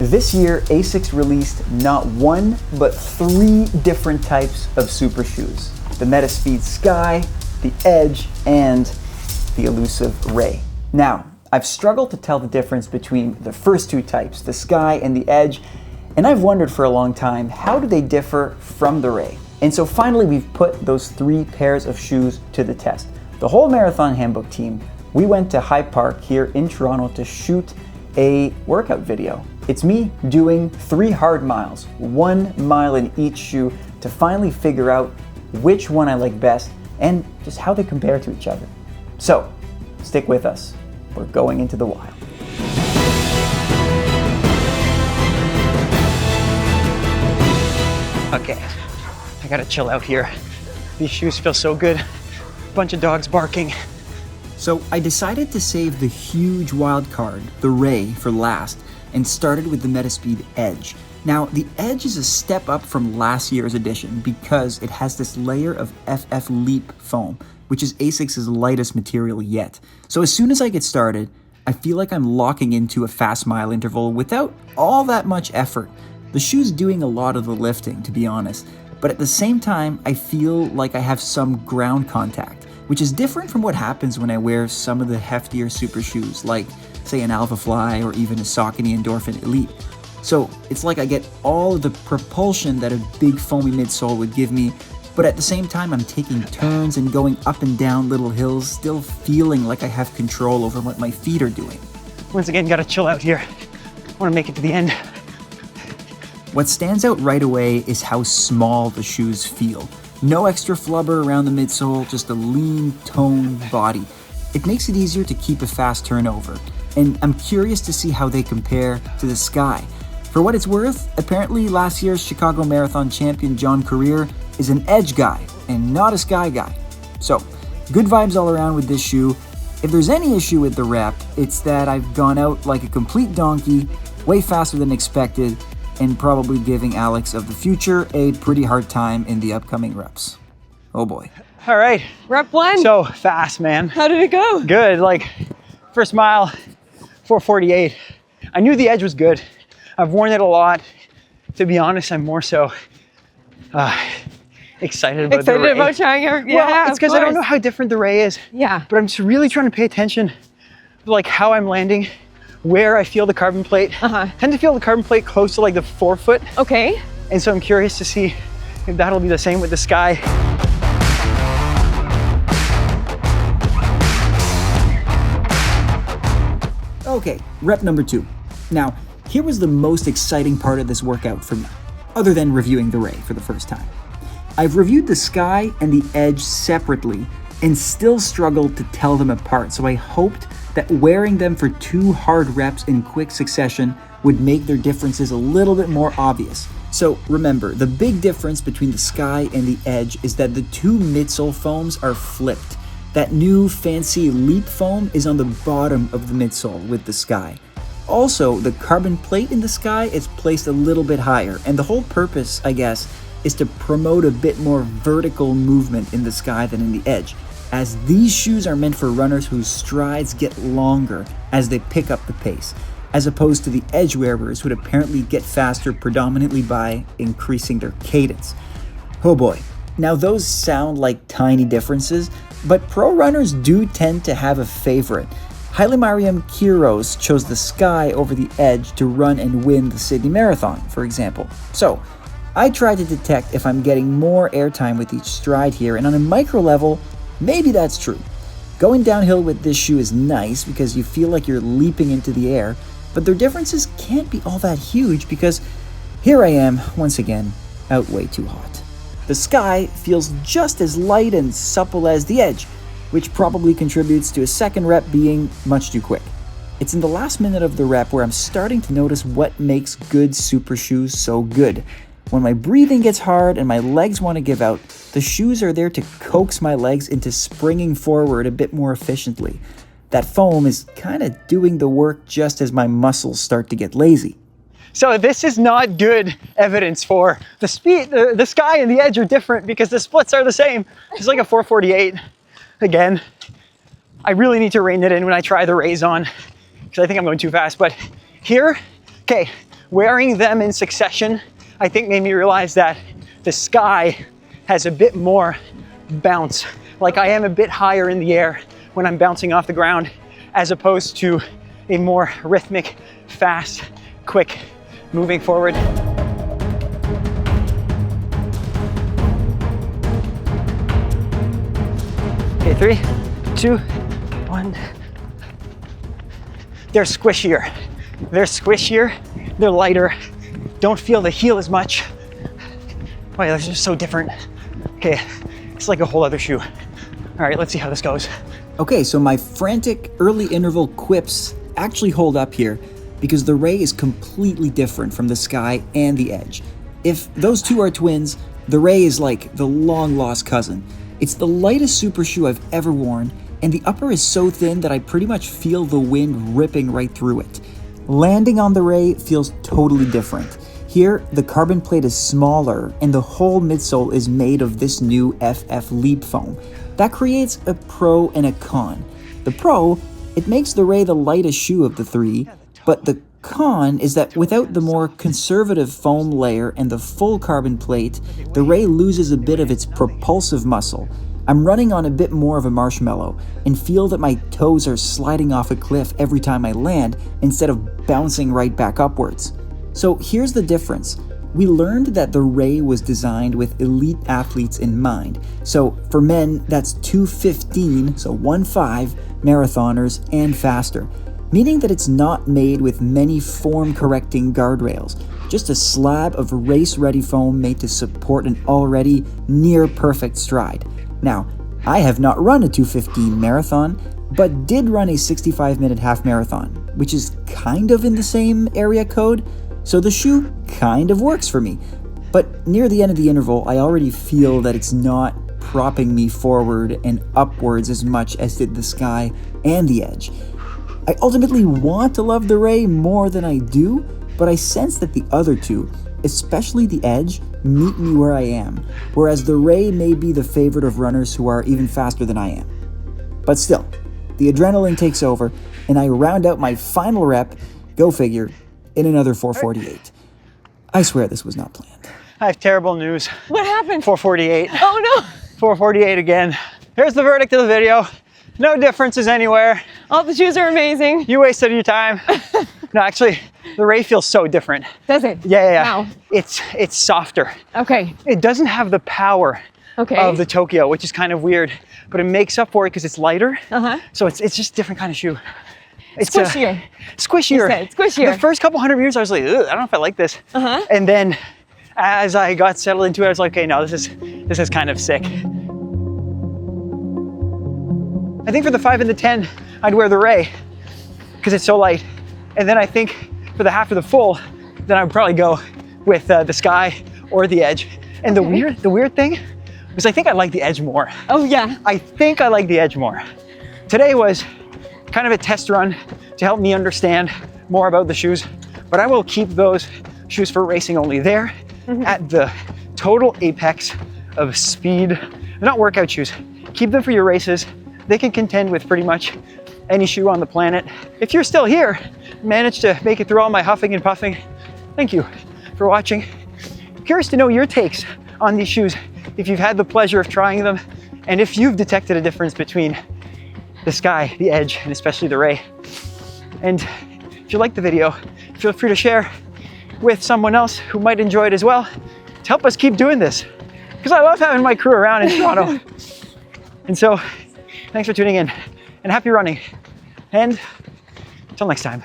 This year, ASICS released not one, but 3 different types of Supershoes. The Metaspeed Sky, the Edge, and the elusive Ray. Now, I've struggled to tell the difference between the first 2 types, the Sky and the Edge, and I've wondered for a long time, how do they differ from the Ray? And so finally, we've put those 3 pairs of shoes to the test. The whole Marathon Handbook team, we went to High Park here in Toronto to shoot a workout video. It's me doing 3 hard miles, 1 mile in each shoe, to finally figure out which one I like best and just how they compare to each other. So, stick with us. We're going into the wild. Okay, I gotta chill out here. These shoes feel so good. Bunch of dogs barking. So I decided to save the huge wild card, the Ray, for last, and started with the Metaspeed Edge. Now, the Edge is a step up from last year's edition because it has this layer of FF Leap foam, which is ASICS' lightest material yet. So as soon as I get started, I feel like I'm locking into a fast mile interval without all that much effort. The shoe's doing a lot of the lifting, to be honest, but at the same time, I feel like I have some ground contact, which is different from what happens when I wear some of the heftier super shoes, like, say, an Alpha Fly or even a Saucony Endorphin Elite. So it's like I get all of the propulsion that a big foamy midsole would give me, but at the same time, I'm taking turns and going up and down little hills, still feeling like I have control over what my feet are doing. Once again, gotta chill out here. I wanna make it to the end. What stands out right away is how small the shoes feel. No extra flubber around the midsole, just a lean, toned body. It makes it easier to keep a fast turnover, and I'm curious to see how they compare to the Sky. For what it's worth, apparently last year's Chicago Marathon champion John Career is an Edge guy and not a Sky guy. So, good vibes all around with this shoe. If there's any issue with the rep, it's that I've gone out like a complete donkey, way faster than expected, and probably giving Alex of the future a pretty hard time in the upcoming reps. Oh boy. All right. Rep 1. So fast, man. How did it go? Good, like first mile, 4:48. I knew the Edge was good. I've worn it a lot. To be honest, I'm more so excited about the Ray. Excited about trying your, yeah, well, it's because I don't know how different the Ray is. Yeah. But I'm just really trying to pay attention to like how I'm landing, where I feel the carbon plate. I tend to feel the carbon plate close to like the forefoot. Okay. And so I'm curious to see if that'll be the same with the Sky. Okay, rep number 2. Now, here was the most exciting part of this workout for me, other than reviewing the Ray for the first time. I've reviewed the Sky and the Edge separately and still struggled to tell them apart, so I hoped that wearing them for 2 hard reps in quick succession would make their differences a little bit more obvious. So remember, the big difference between the Sky and the Edge is that the 2 midsole foams are flipped. That new fancy Leap foam is on the bottom of the midsole with the Sky. Also, the carbon plate in the Sky is placed a little bit higher, and the whole purpose, I guess, is to promote a bit more vertical movement in the Sky than in the Edge, as these shoes are meant for runners whose strides get longer as they pick up the pace, as opposed to the Edge wearers who would apparently get faster predominantly by increasing their cadence. Oh boy. Now those sound like tiny differences, but pro runners do tend to have a favorite. Hailemariam Kiros chose the Sky over the Edge to run and win the Sydney Marathon, for example. So, I tried to detect if I'm getting more airtime with each stride here, and on a micro level, maybe that's true. Going downhill with this shoe is nice because you feel like you're leaping into the air, but their differences can't be all that huge because here I am, once again, out way too hot. The Sky feels just as light and supple as the Edge, which probably contributes to a second rep being much too quick. It's in the last minute of the rep where I'm starting to notice what makes good super shoes so good. When my breathing gets hard and my legs want to give out, the shoes are there to coax my legs into springing forward a bit more efficiently. That foam is kind of doing the work just as my muscles start to get lazy. So this is not good evidence for the speed. The Sky and the Edge are different because the splits are the same. It's like a 4:48. Again, I really need to rein it in when I try the Rays on because I think I'm going too fast. But here, okay, wearing them in succession, I think made me realize that the Sky has a bit more bounce. Like I am a bit higher in the air when I'm bouncing off the ground, as opposed to a more rhythmic, fast, quick moving forward. Okay, 3, 2, 1. They're squishier. They're squishier, they're lighter, don't feel the heel as much. Oh yeah, they're just so different. Okay, it's like a whole other shoe. All right, let's see how this goes. Okay, so my frantic early interval quips actually hold up here because the Ray is completely different from the Sky and the Edge. If those two are twins, the Ray is like the long lost cousin. It's the lightest super shoe I've ever worn, and the upper is so thin that I pretty much feel the wind ripping right through it. Landing on the Ray feels totally different. Here, the carbon plate is smaller and the whole midsole is made of this new FF Leap foam. That creates a pro and a con. The pro, it makes the Ray the lightest shoe of the three, but the con is that without the more conservative foam layer and the full carbon plate, the Ray loses a bit of its propulsive muscle. I'm running on a bit more of a marshmallow and feel that my toes are sliding off a cliff every time I land instead of bouncing right back upwards. So here's the difference. We learned that the Ray was designed with elite athletes in mind. So for men, that's 2:15, so 1:5 marathoners and faster, meaning that it's not made with many form-correcting guardrails, just a slab of race-ready foam made to support an already near-perfect stride. Now, I have not run a 2:15 marathon, but did run a 65-minute half marathon, which is kind of in the same area code, so the shoe kind of works for me. But near the end of the interval, I already feel that it's not propping me forward and upwards as much as did the Sky and the Edge. I ultimately want to love the Ray more than I do, but I sense that the other two, especially the Edge, meet me where I am, whereas the Ray may be the favorite of runners who are even faster than I am. But still, the adrenaline takes over, and I round out my final rep, go figure, in another 4:48. I swear this was not planned. I have terrible news. What happened? 4:48. Oh no! 4:48 again. Here's the verdict of the video. No differences anywhere. All the shoes are amazing. You wasted your time. No, actually, the Ray feels so different. Does it? Yeah. Wow. It's softer. Okay. It doesn't have the power of the Tokyo, which is kind of weird, but it makes up for it because it's lighter. So it's just a different kind of shoe. It's squishier. Squishier. You said squishier. The first couple hundred meters, I was like, ugh, I don't know if I like this. And then as I got settled into it, I was like, okay, no, this is kind of sick. I think for the 5 and the 10, I'd wear the Ray because it's so light. And then I think for the half or the full, then I would probably go with the Sky or the Edge. And the weird thing was I think I like the Edge more. Oh yeah. I think I like the Edge more. Today was kind of a test run to help me understand more about the shoes, but I will keep those shoes for racing only. They're at the total apex of speed. They're not workout shoes. Keep them for your races. They can contend with pretty much any shoe on the planet. If you're still here, managed to make it through all my huffing and puffing, thank you for watching. I'm curious to know your takes on these shoes, if you've had the pleasure of trying them, and if you've detected a difference between the Sky, the Edge, and especially the Ray. And if you like the video, feel free to share with someone else who might enjoy it as well to help us keep doing this, because I love having my crew around in Toronto. And so, thanks for tuning in, and happy running. And until next time.